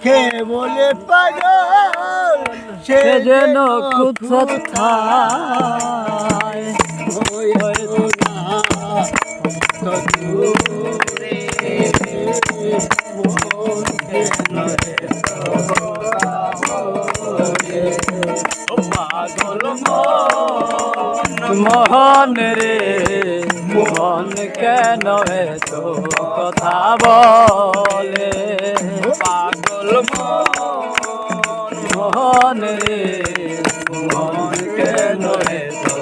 কে বলে পাগল সে যেন কোথায় মোহন রে মোহন কেন এত কথা বলে পাগল মোহন রে মোহন কেন এত